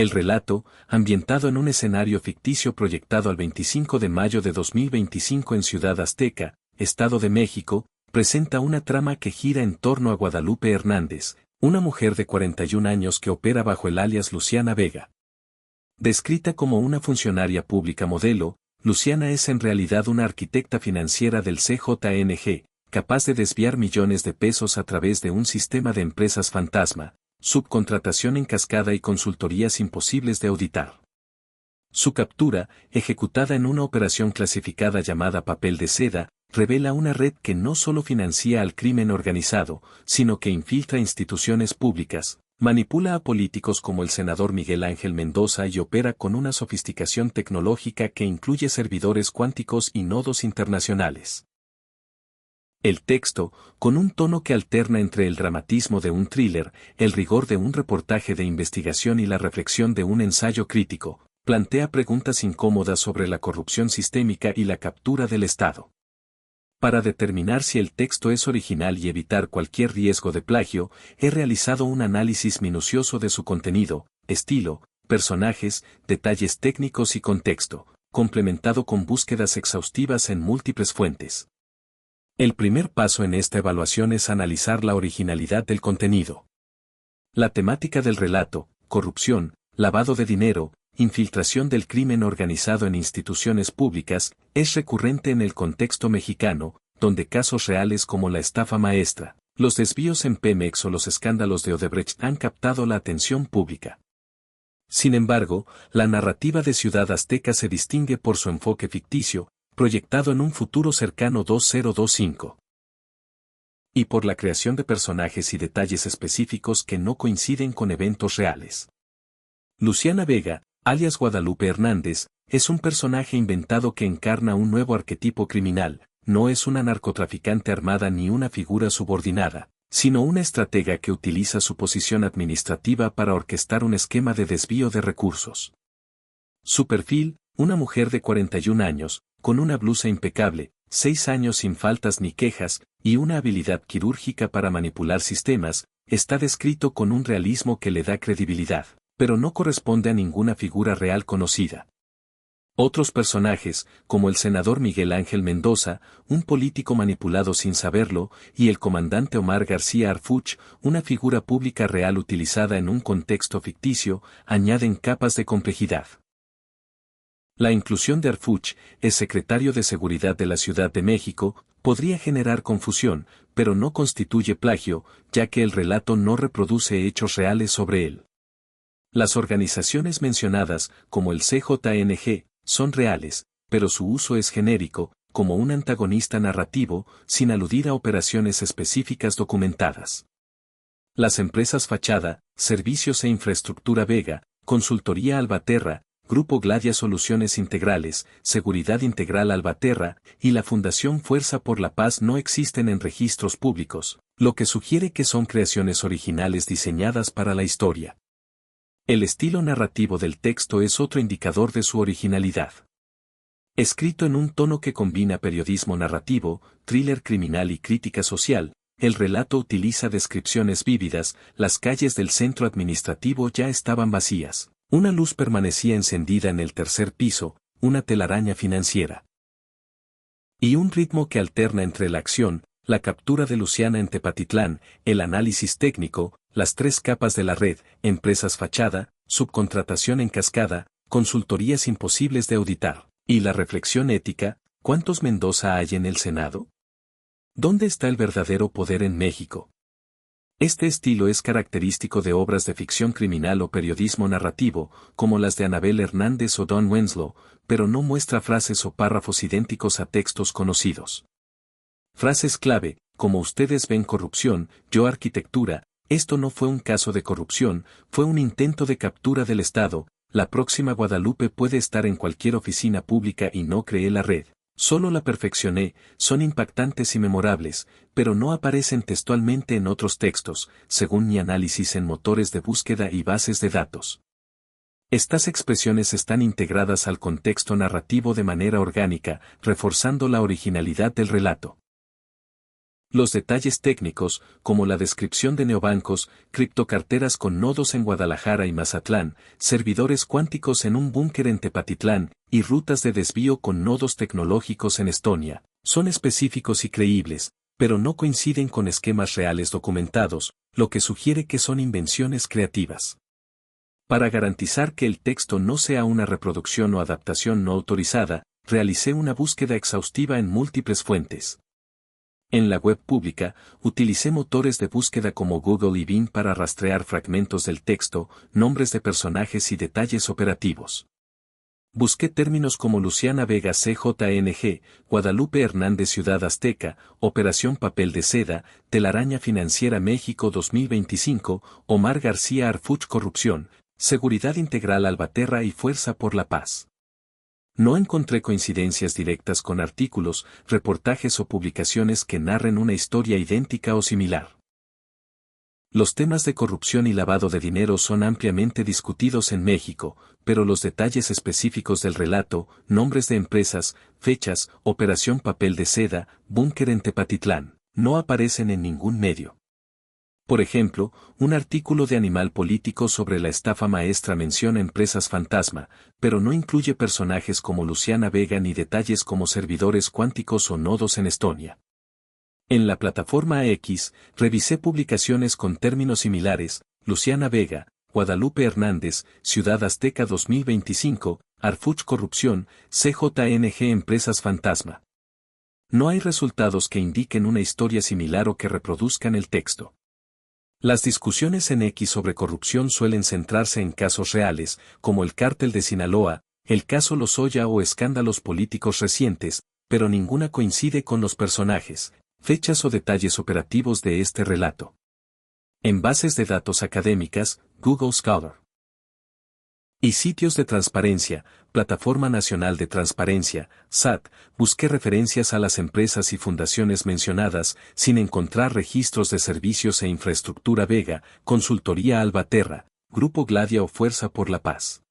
El relato, ambientado en un escenario ficticio proyectado al 25 de mayo de 2025 en Ciudad Azteca, Estado de México, presenta una trama que gira en torno a Guadalupe Hernández, una mujer de 41 años que opera bajo el alias Luciana Vega. Descrita como una funcionaria pública modelo, Luciana es en realidad una arquitecta financiera del CJNG, capaz de desviar millones de pesos a través de un sistema de empresas fantasma, subcontratación en cascada y consultorías imposibles de auditar. Su captura, ejecutada en una operación clasificada llamada Papel de Seda, revela una red que no solo financia al crimen organizado, sino que infiltra instituciones públicas, manipula a políticos como el senador Miguel Ángel Mendoza y opera con una sofisticación tecnológica que incluye servidores cuánticos y nodos internacionales. El texto, con un tono que alterna entre el dramatismo de un thriller, el rigor de un reportaje de investigación y la reflexión de un ensayo crítico, plantea preguntas incómodas sobre la corrupción sistémica y la captura del Estado. Para determinar si el texto es original y evitar cualquier riesgo de plagio, he realizado un análisis minucioso de su contenido, estilo, personajes, detalles técnicos y contexto, complementado con búsquedas exhaustivas en múltiples fuentes. El primer paso en esta evaluación es analizar la originalidad del contenido. La temática del relato, corrupción, lavado de dinero, infiltración del crimen organizado en instituciones públicas, es recurrente en el contexto mexicano, donde casos reales como la estafa maestra, los desvíos en Pemex o los escándalos de Odebrecht han captado la atención pública. Sin embargo, la narrativa de Ciudad Azteca se distingue por su enfoque ficticio, proyectado en un futuro cercano 2025. Y por la creación de personajes y detalles específicos que no coinciden con eventos reales. Luciana Vega, alias Guadalupe Hernández, es un personaje inventado que encarna un nuevo arquetipo criminal, no es una narcotraficante armada ni una figura subordinada, sino una estratega que utiliza su posición administrativa para orquestar un esquema de desvío de recursos. Su perfil, una mujer de 41 años, con una blusa impecable, 6 años sin faltas ni quejas, y una habilidad quirúrgica para manipular sistemas, está descrito con un realismo que le da credibilidad, pero no corresponde a ninguna figura real conocida. Otros personajes, como el senador Miguel Ángel Mendoza, un político manipulado sin saberlo, y el comandante Omar García Harfuch, una figura pública real utilizada en un contexto ficticio, añaden capas de complejidad. La inclusión de Harfuch, el secretario de Seguridad de la Ciudad de México, podría generar confusión, pero no constituye plagio, ya que el relato no reproduce hechos reales sobre él. Las organizaciones mencionadas, como el CJNG, son reales, pero su uso es genérico, como un antagonista narrativo, sin aludir a operaciones específicas documentadas. Las empresas Fachada, Servicios e Infraestructura Vega, Consultoría Albaterra, Grupo Gladia Soluciones Integrales, Seguridad Integral Albaterra, y la Fundación Fuerza por la Paz no existen en registros públicos, lo que sugiere que son creaciones originales diseñadas para la historia. El estilo narrativo del texto es otro indicador de su originalidad. Escrito en un tono que combina periodismo narrativo, thriller criminal y crítica social, el relato utiliza descripciones vívidas, las calles del centro administrativo ya estaban vacías. Una luz permanecía encendida en el tercer piso, una telaraña financiera. Y un ritmo que alterna entre la acción, la captura de Luciana en Tepatitlán, el análisis técnico, las 3 capas de la red, empresas fachada, subcontratación en cascada, consultorías imposibles de auditar, y la reflexión ética, ¿cuántos Mendoza hay en el Senado? ¿Dónde está el verdadero poder en México? Este estilo es característico de obras de ficción criminal o periodismo narrativo, como las de Anabel Hernández o Don Winslow, pero no muestra frases o párrafos idénticos a textos conocidos. Frases clave, como ustedes ven corrupción, yo arquitectura, esto no fue un caso de corrupción, fue un intento de captura del Estado, la próxima Guadalupe puede estar en cualquier oficina pública y no creé la red. Solo la perfeccioné, son impactantes y memorables, pero no aparecen textualmente en otros textos, según mi análisis en motores de búsqueda y bases de datos. Estas expresiones están integradas al contexto narrativo de manera orgánica, reforzando la originalidad del relato. Los detalles técnicos, como la descripción de neobancos, criptocarteras con nodos en Guadalajara y Mazatlán, servidores cuánticos en un búnker en Tepatitlán, y rutas de desvío con nodos tecnológicos en Estonia, son específicos y creíbles, pero no coinciden con esquemas reales documentados, lo que sugiere que son invenciones creativas. Para garantizar que el texto no sea una reproducción o adaptación no autorizada, realicé una búsqueda exhaustiva en múltiples fuentes. En la web pública, utilicé motores de búsqueda como Google y Bing para rastrear fragmentos del texto, nombres de personajes y detalles operativos. Busqué términos como Luciana Vega CJNG, Guadalupe Hernández Ciudad Azteca, Operación Papel de Seda, Telaraña Financiera México 2025, Omar García Arfuch Corrupción, Seguridad Integral Albaterra y Fuerza por la Paz. No encontré coincidencias directas con artículos, reportajes o publicaciones que narren una historia idéntica o similar. Los temas de corrupción y lavado de dinero son ampliamente discutidos en México, pero los detalles específicos del relato, nombres de empresas, fechas, Operación Papel de Seda, búnker en Tepatitlán, no aparecen en ningún medio. Por ejemplo, un artículo de Animal Político sobre la estafa maestra menciona empresas fantasma, pero no incluye personajes como Luciana Vega ni detalles como servidores cuánticos o nodos en Estonia. En la plataforma X, revisé publicaciones con términos similares: Luciana Vega, Guadalupe Hernández, Ciudad Azteca 2025, Arfuch Corrupción, CJNG Empresas Fantasma. No hay resultados que indiquen una historia similar o que reproduzcan el texto. Las discusiones en X sobre corrupción suelen centrarse en casos reales, como el cártel de Sinaloa, el caso Lozoya o escándalos políticos recientes, pero ninguna coincide con los personajes, fechas o detalles operativos de este relato. En bases de datos académicas, Google Scholar. Y sitios de transparencia, Plataforma Nacional de Transparencia, SAT, busqué referencias a las empresas y fundaciones mencionadas, sin encontrar registros de Servicios e Infraestructura Vega, Consultoría Albaterra, Grupo Gladia o Fuerza por la Paz.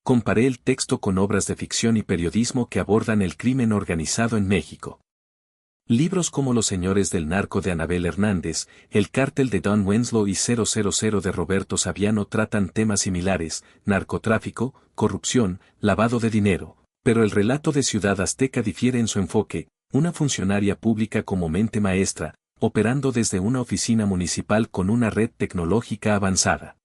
Comparé el texto con obras de ficción y periodismo que abordan el crimen organizado en México. Libros como Los Señores del Narco de Anabel Hernández, El Cártel de Don Wenslow y 000 de Roberto Saviano tratan temas similares: narcotráfico, corrupción, lavado de dinero, pero el relato de Ciudad Azteca difiere en su enfoque: una funcionaria pública como mente maestra, operando desde una oficina municipal con una red tecnológica avanzada.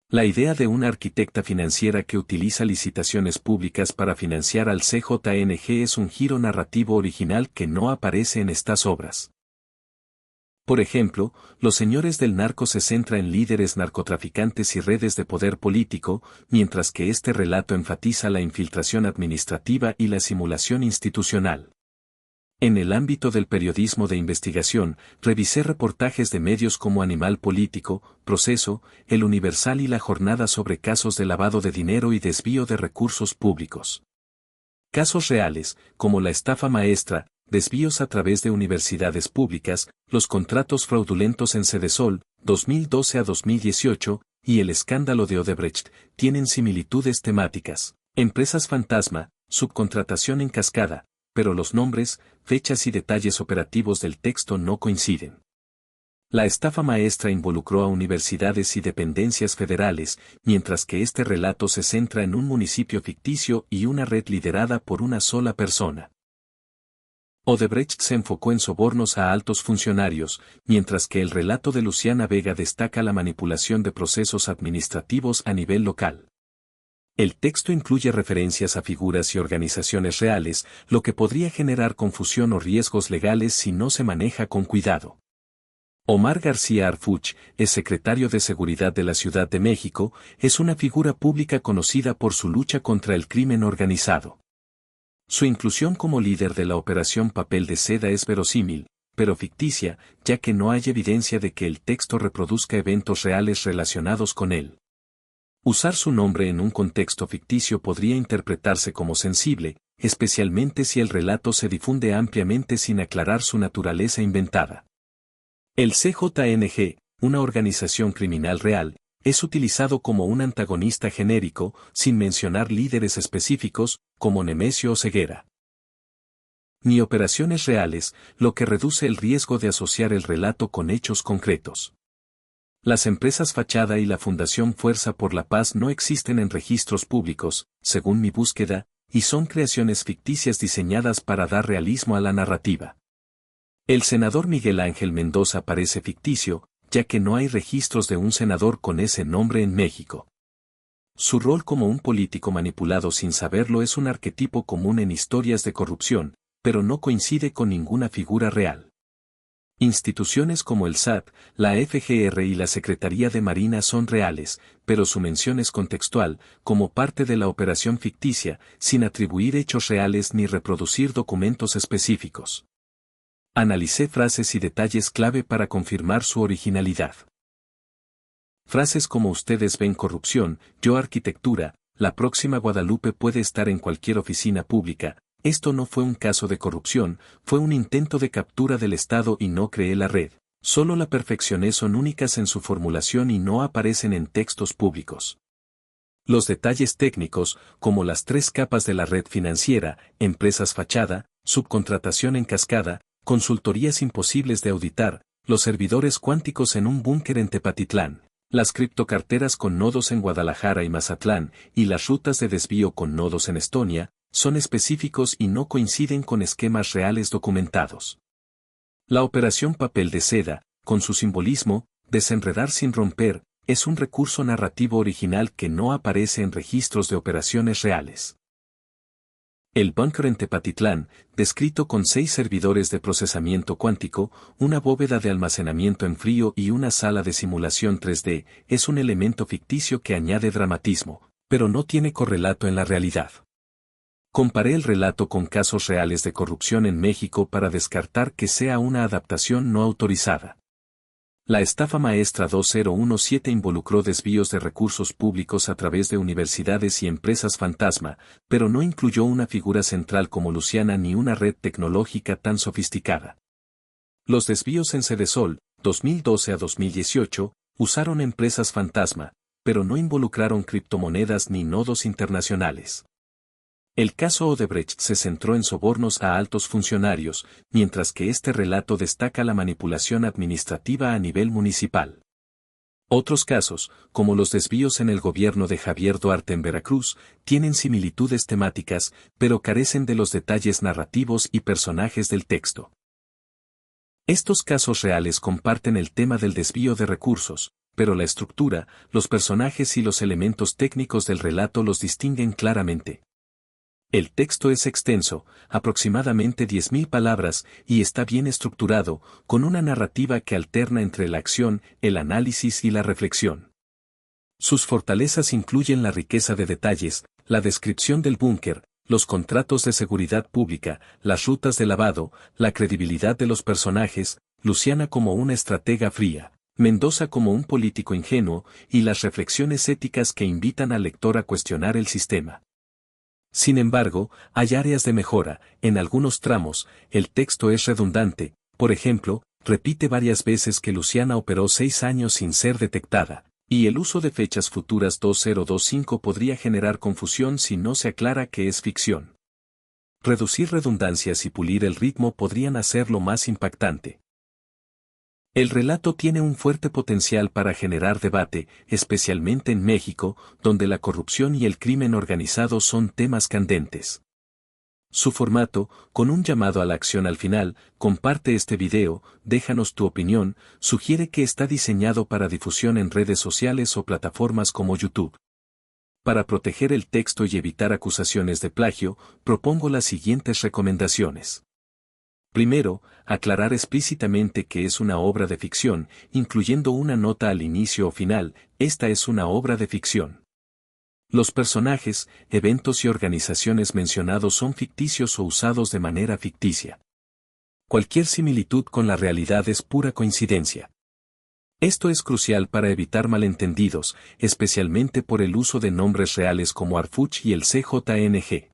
La idea de una arquitecta financiera que utiliza licitaciones públicas para financiar al CJNG es un giro narrativo original que no aparece en estas obras. Por ejemplo, Los Señores del Narco se centra en líderes narcotraficantes y redes de poder político, mientras que este relato enfatiza la infiltración administrativa y la simulación institucional. En el ámbito del periodismo de investigación, revisé reportajes de medios como Animal Político, Proceso, El Universal y La Jornada sobre casos de lavado de dinero y desvío de recursos públicos. Casos reales, como la estafa maestra, desvíos a través de universidades públicas, los contratos fraudulentos en Sedesol, 2012 a 2018, y el escándalo de Odebrecht, tienen similitudes temáticas: empresas fantasma, subcontratación en cascada, pero los nombres, fechas y detalles operativos del texto no coinciden. La estafa maestra involucró a universidades y dependencias federales, mientras que este relato se centra en un municipio ficticio y una red liderada por una sola persona. Odebrecht se enfocó en sobornos a altos funcionarios, mientras que el relato de Luciana Vega destaca la manipulación de procesos administrativos a nivel local. El texto incluye referencias a figuras y organizaciones reales, lo que podría generar confusión o riesgos legales si no se maneja con cuidado. Omar García Arfuch, exsecretario de Seguridad de la Ciudad de México, es una figura pública conocida por su lucha contra el crimen organizado. Su inclusión como líder de la Operación Papel de Seda es verosímil, pero ficticia, ya que no hay evidencia de que el texto reproduzca eventos reales relacionados con él. Usar su nombre en un contexto ficticio podría interpretarse como sensible, especialmente si el relato se difunde ampliamente sin aclarar su naturaleza inventada. El CJNG, una organización criminal real, es utilizado como un antagonista genérico, sin mencionar líderes específicos, como Nemesio o Ceguera. ni operaciones reales, lo que reduce el riesgo de asociar el relato con hechos concretos. Las empresas Fachada y la Fundación Fuerza por la Paz no existen en registros públicos, según mi búsqueda, y son creaciones ficticias diseñadas para dar realismo a la narrativa. El senador Miguel Ángel Mendoza parece ficticio, ya que no hay registros de un senador con ese nombre en México. Su rol como un político manipulado sin saberlo es un arquetipo común en historias de corrupción, pero no coincide con ninguna figura real. Instituciones como el SAT, la FGR y la Secretaría de Marina son reales, pero su mención es contextual, como parte de la operación ficticia, sin atribuir hechos reales ni reproducir documentos específicos. Analicé frases y detalles clave para confirmar su originalidad. Frases como ustedes ven corrupción, yo arquitectura, la próxima Guadalupe puede estar en cualquier oficina pública. Esto no fue un caso de corrupción, fue un intento de captura del Estado y no creé la red. Solo la perfeccioné son únicas en su formulación y no aparecen en textos públicos. Los detalles técnicos, como las 3 capas de la red financiera, empresas fachada, subcontratación en cascada, consultorías imposibles de auditar, los servidores cuánticos en un búnker en Tepatitlán, las criptocarteras con nodos en Guadalajara y Mazatlán, y las rutas de desvío con nodos en Estonia, son específicos y no coinciden con esquemas reales documentados. La operación papel de seda, con su simbolismo, desenredar sin romper, es un recurso narrativo original que no aparece en registros de operaciones reales. El búnker en Tepatitlán, descrito con 6 servidores de procesamiento cuántico, una bóveda de almacenamiento en frío y una sala de simulación 3D, es un elemento ficticio que añade dramatismo, pero no tiene correlato en la realidad. Comparé el relato con casos reales de corrupción en México para descartar que sea una adaptación no autorizada. La estafa maestra 2017 involucró desvíos de recursos públicos a través de universidades y empresas fantasma, pero no incluyó una figura central como Luciana ni una red tecnológica tan sofisticada. Los desvíos en Cedesol, 2012 a 2018, usaron empresas fantasma, pero no involucraron criptomonedas ni nodos internacionales. El caso Odebrecht se centró en sobornos a altos funcionarios, mientras que este relato destaca la manipulación administrativa a nivel municipal. Otros casos, como los desvíos en el gobierno de Javier Duarte en Veracruz, tienen similitudes temáticas, pero carecen de los detalles narrativos y personajes del texto. Estos casos reales comparten el tema del desvío de recursos, pero la estructura, los personajes y los elementos técnicos del relato los distinguen claramente. El texto es extenso, aproximadamente 10.000 palabras, y está bien estructurado, con una narrativa que alterna entre la acción, el análisis y la reflexión. Sus fortalezas incluyen la riqueza de detalles, la descripción del búnker, los contratos de seguridad pública, las rutas de lavado, la credibilidad de los personajes, Luciana como una estratega fría, Mendoza como un político ingenuo, y las reflexiones éticas que invitan al lector a cuestionar el sistema. Sin embargo, hay áreas de mejora. En algunos tramos, el texto es redundante, por ejemplo, repite varias veces que Luciana operó 6 años sin ser detectada, y el uso de fechas futuras 2025 podría generar confusión si no se aclara que es ficción. Reducir redundancias y pulir el ritmo podrían hacerlo más impactante. El relato tiene un fuerte potencial para generar debate, especialmente en México, donde la corrupción y el crimen organizado son temas candentes. Su formato, con un llamado a la acción al final, comparte este video, déjanos tu opinión, sugiere que está diseñado para difusión en redes sociales o plataformas como YouTube. Para proteger el texto y evitar acusaciones de plagio, propongo las siguientes recomendaciones. Primero, aclarar explícitamente que es una obra de ficción, incluyendo una nota al inicio o final, esta es una obra de ficción. Los personajes, eventos y organizaciones mencionados son ficticios o usados de manera ficticia. Cualquier similitud con la realidad es pura coincidencia. Esto es crucial para evitar malentendidos, especialmente por el uso de nombres reales como Arfuch y el CJNG.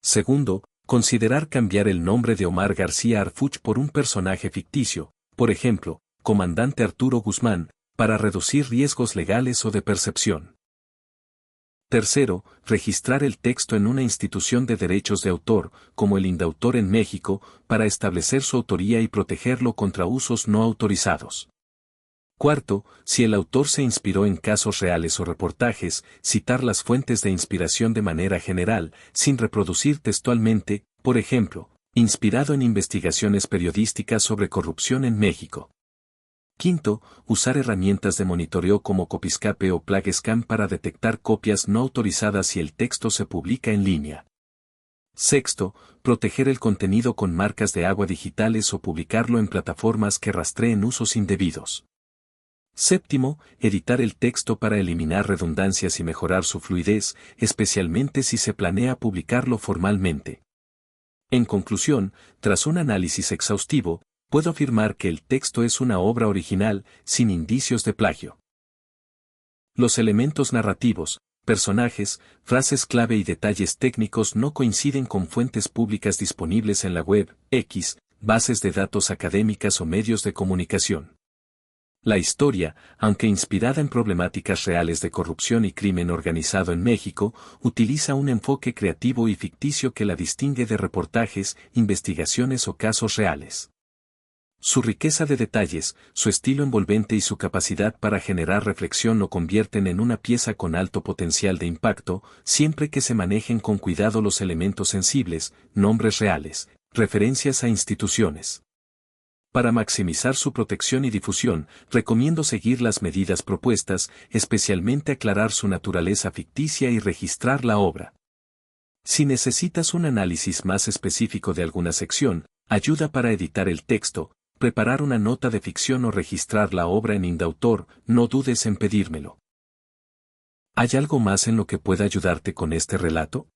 Segundo, considerar cambiar el nombre de Omar García Arfuch por un personaje ficticio, por ejemplo, Comandante Arturo Guzmán, para reducir riesgos legales o de percepción. Tercero, registrar el texto en una institución de derechos de autor, como el Indautor en México, para establecer su autoría y protegerlo contra usos no autorizados. Cuarto, si el autor se inspiró en casos reales o reportajes, citar las fuentes de inspiración de manera general, sin reproducir textualmente, por ejemplo, inspirado en investigaciones periodísticas sobre corrupción en México. Quinto, usar herramientas de monitoreo como Copyscape o PlagueScan para detectar copias no autorizadas si el texto se publica en línea. Sexto, proteger el contenido con marcas de agua digitales o publicarlo en plataformas que rastreen usos indebidos. Séptimo, editar el texto para eliminar redundancias y mejorar su fluidez, especialmente si se planea publicarlo formalmente. En conclusión, tras un análisis exhaustivo, puedo afirmar que el texto es una obra original, sin indicios de plagio. Los elementos narrativos, personajes, frases clave y detalles técnicos no coinciden con fuentes públicas disponibles en la web, X, bases de datos académicas o medios de comunicación. La historia, aunque inspirada en problemáticas reales de corrupción y crimen organizado en México, utiliza un enfoque creativo y ficticio que la distingue de reportajes, investigaciones o casos reales. Su riqueza de detalles, su estilo envolvente y su capacidad para generar reflexión lo convierten en una pieza con alto potencial de impacto, siempre que se manejen con cuidado los elementos sensibles, nombres reales, referencias a instituciones. Para maximizar su protección y difusión, recomiendo seguir las medidas propuestas, especialmente aclarar su naturaleza ficticia y registrar la obra. Si necesitas un análisis más específico de alguna sección, ayuda para editar el texto, preparar una nota de ficción o registrar la obra en Indautor, no dudes en pedírmelo. ¿Hay algo más en lo que pueda ayudarte con este relato?